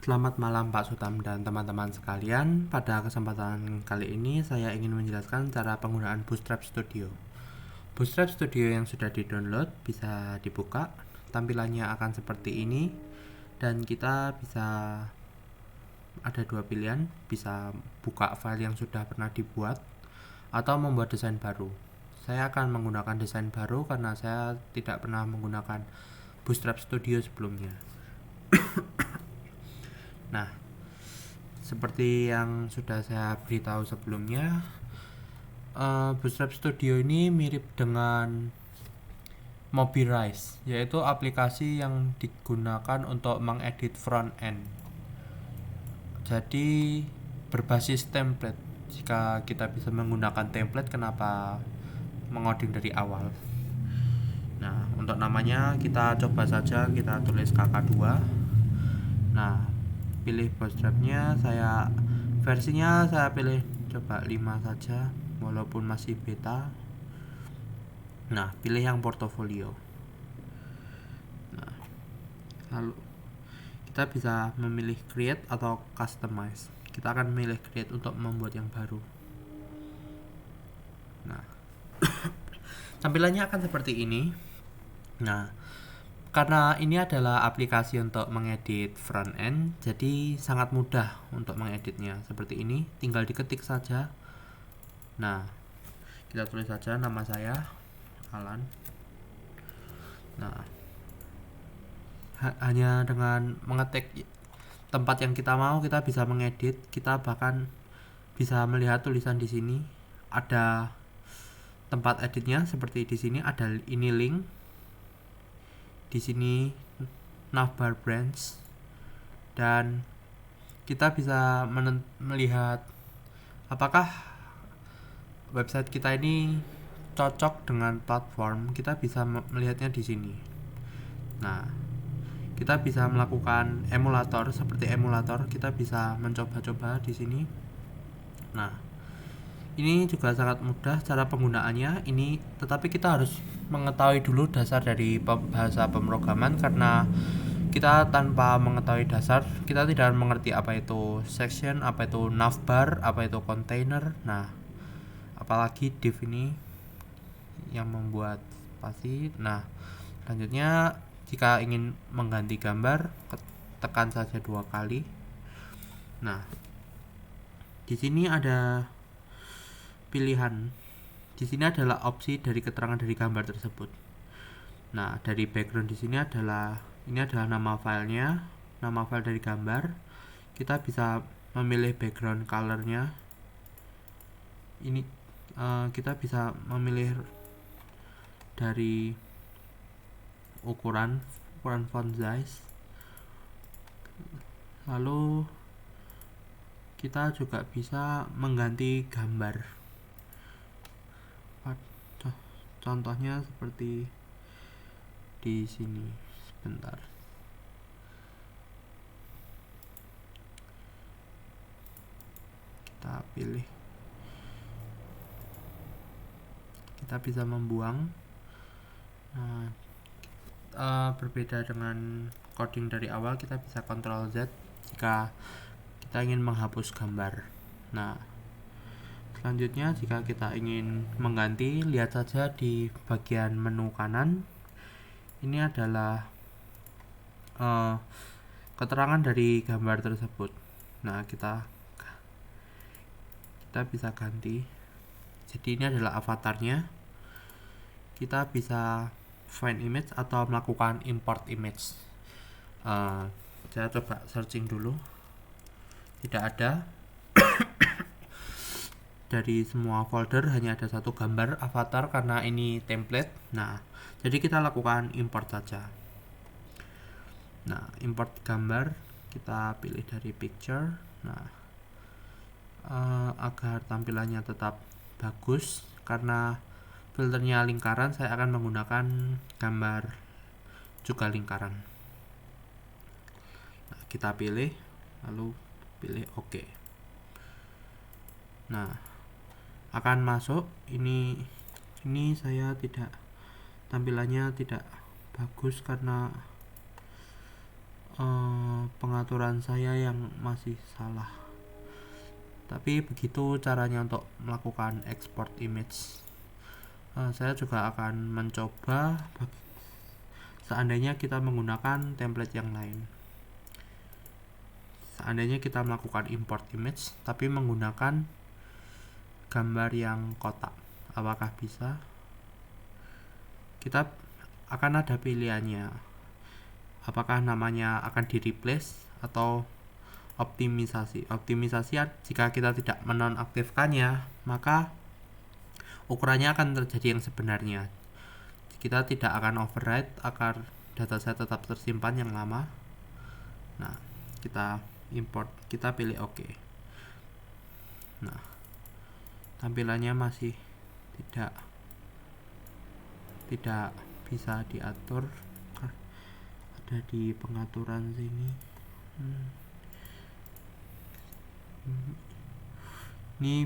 Selamat malam Pak Sutam dan teman-teman sekalian. Pada kesempatan kali ini saya ingin menjelaskan cara penggunaan Bootstrap Studio. Bootstrap Studio yang sudah di-download bisa dibuka. Tampilannya akan seperti ini dan kita bisa ada dua pilihan, bisa buka file yang sudah pernah dibuat atau membuat desain baru. Saya akan menggunakan desain baru karena saya tidak pernah menggunakan Bootstrap Studio sebelumnya. Nah, seperti yang sudah saya beritahu sebelumnya, Bootstrap Studio ini mirip dengan Mobirise, yaitu aplikasi yang digunakan untuk mengedit front end. Jadi berbasis template. Jika kita bisa menggunakan template, kenapa mengoding dari awal? Nah, untuk namanya kita coba saja, kita tulis KK2. Nah, pilih bootstrapnya, versinya saya pilih coba 5 saja walaupun masih beta. Nah, pilih yang portofolio. Nah, lalu kita bisa memilih create atau customize. Kita akan memilih create untuk membuat yang baru. Nah, tampilannya akan seperti ini. Nah, karena ini adalah aplikasi untuk mengedit front end, jadi sangat mudah untuk mengeditnya. Seperti ini, tinggal diketik saja. Nah, kita tulis saja nama saya, Alan. Nah, hanya dengan mengetik tempat yang kita mau, kita bisa mengedit. Kita bahkan bisa melihat tulisan di sini. Ada tempat editnya seperti di sini, ada ini link. Di sini navbar branch, dan kita bisa melihat apakah website kita ini cocok dengan platform. Kita bisa melihatnya di sini. Nah, kita bisa melakukan emulator, seperti emulator kita bisa mencoba-coba di sini. Nah, ini juga sangat mudah cara penggunaannya ini, tetapi kita harus mengetahui dulu dasar dari bahasa pemrograman, karena kita tanpa mengetahui dasar kita tidak mengerti apa itu section, apa itu navbar, apa itu container. Nah, apalagi div ini yang membuat spasi. Nah, selanjutnya jika ingin mengganti gambar, tekan saja 2 kali. Nah, di sini ada pilihan. Di sini adalah opsi dari keterangan dari gambar tersebut. Nah, dari background di sini adalah nama filenya, nama file dari gambar. Kita bisa memilih background colornya. Ini kita bisa memilih dari ukuran font size. Lalu kita juga bisa mengganti gambar. Contohnya seperti di sini. Sebentar. Kita pilih. Kita bisa membuang. Nah, berbeda dengan coding dari awal, kita bisa Ctrl Z jika kita ingin menghapus gambar. Nah, selanjutnya jika kita ingin mengganti, lihat saja di bagian menu kanan. Ini adalah keterangan dari gambar tersebut. Nah, kita bisa ganti. Jadi ini adalah avatarnya. Kita bisa find image atau melakukan import image. Saya coba searching dulu. Tidak ada. Dari semua folder hanya ada satu gambar avatar karena ini template. Nah, jadi kita lakukan import saja. Nah, import gambar, kita pilih dari picture. Nah, agar tampilannya tetap bagus, karena filternya lingkaran, saya akan menggunakan gambar juga lingkaran. Nah, kita pilih, lalu pilih OK. Nah, akan masuk. Ini saya tidak, tampilannya tidak bagus karena pengaturan saya yang masih salah. Tapi begitu caranya untuk melakukan export image. Saya juga akan mencoba seandainya kita menggunakan template yang lain. Seandainya kita melakukan import image tapi menggunakan gambar yang kotak, apakah bisa? Kita akan ada pilihannya, apakah namanya akan di replace atau optimisasi. Jika kita tidak menonaktifkannya, maka ukurannya akan terjadi yang sebenarnya. Kita tidak akan override agar dataset tetap tersimpan yang lama. Nah, kita import, kita pilih OK. Nah, tampilannya masih tidak bisa diatur, ada di pengaturan sini. Ini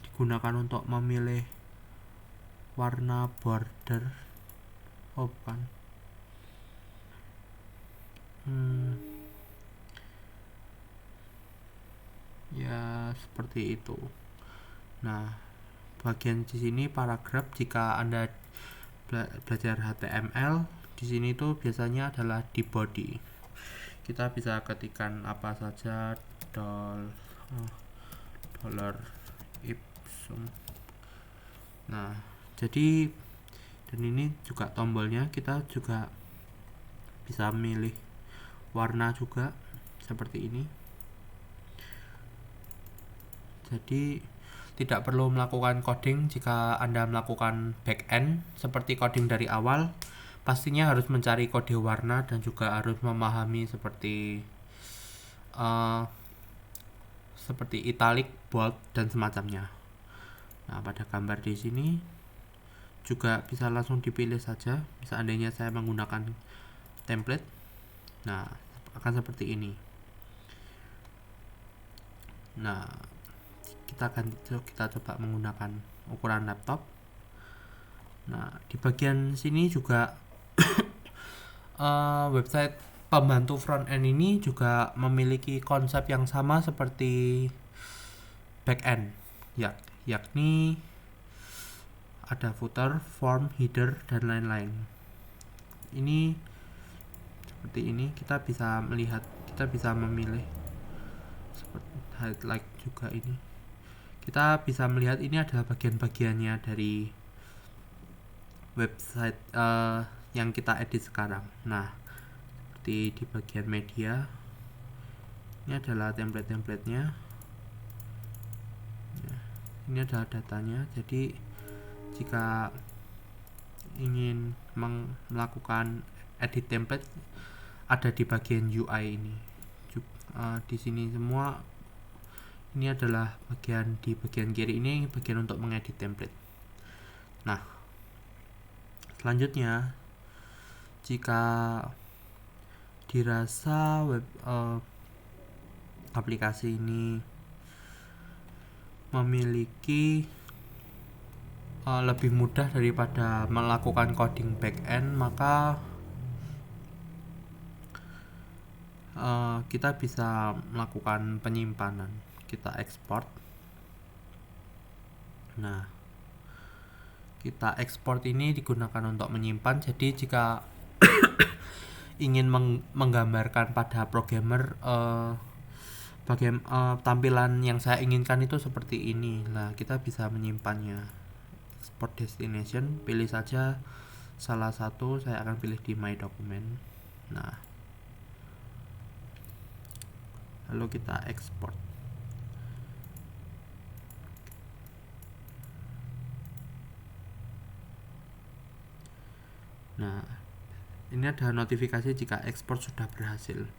digunakan untuk memilih warna border. Bukan. Ya seperti itu. Nah, bagian di sini paragraf, jika Anda belajar HTML, di sini tuh biasanya adalah di body. Kita bisa ketikkan apa saja, dollar ipsum. Nah, jadi dan ini juga tombolnya, kita juga bisa milih warna juga seperti ini. Jadi tidak perlu melakukan coding jika Anda melakukan backend seperti coding dari awal. Pastinya harus mencari kode warna dan juga harus memahami seperti italic, bold, dan semacamnya. Nah, pada gambar di sini juga bisa langsung dipilih saja. Seandainya saya menggunakan template, nah akan seperti ini. Nah, kita coba menggunakan ukuran laptop. Nah, di bagian sini juga website pembantu front end ini juga memiliki konsep yang sama seperti back end, yakni ada footer, form, header, dan lain-lain. Ini seperti ini, kita bisa memilih seperti highlight juga ini. Kita bisa melihat ini adalah bagian-bagiannya dari website yang kita edit sekarang. Nah, seperti di bagian media, ini adalah template-templatenya. Ini adalah datanya. Jadi jika ingin melakukan edit template, ada di bagian UI ini. Di sini semua ini adalah di bagian kiri ini bagian untuk mengedit template. Nah, selanjutnya jika dirasa aplikasi ini memiliki lebih mudah daripada melakukan coding backend, maka kita bisa melakukan penyimpanan. Kita ekspor. Nah, kita ekspor ini digunakan untuk menyimpan. Jadi jika ingin menggambarkan pada programmer tampilan yang saya inginkan itu seperti ini, nah kita bisa menyimpannya. Export destination, pilih saja salah satu, saya akan pilih di my document. Nah, lalu kita ekspor. Nah, ini ada notifikasi jika ekspor sudah berhasil.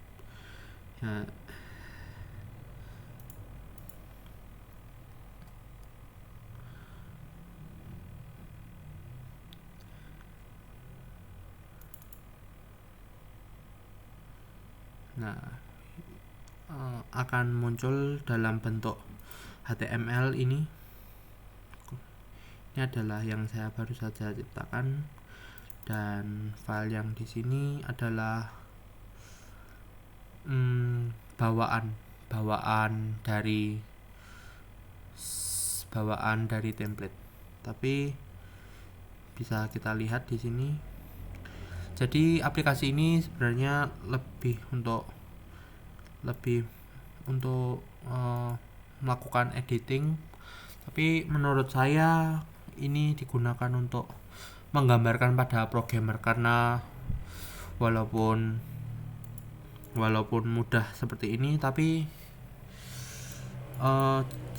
Ya. Nah, akan muncul dalam bentuk HTML ini. Ini adalah yang saya baru saja ciptakan. Dan file yang di sini adalah bawaan bawaan dari template, tapi bisa kita lihat di sini. Jadi aplikasi ini sebenarnya lebih untuk melakukan editing, tapi menurut saya ini digunakan untuk menggambarkan pada programmer, karena walaupun mudah seperti ini, tapi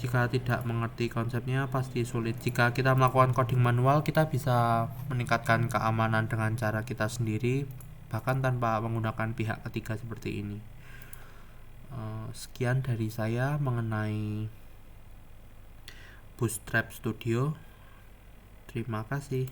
jika tidak mengerti konsepnya pasti sulit. Jika kita melakukan coding manual, kita bisa meningkatkan keamanan dengan cara kita sendiri, bahkan tanpa menggunakan pihak ketiga seperti ini. Sekian dari saya mengenai Bootstrap Studio. Terima kasih.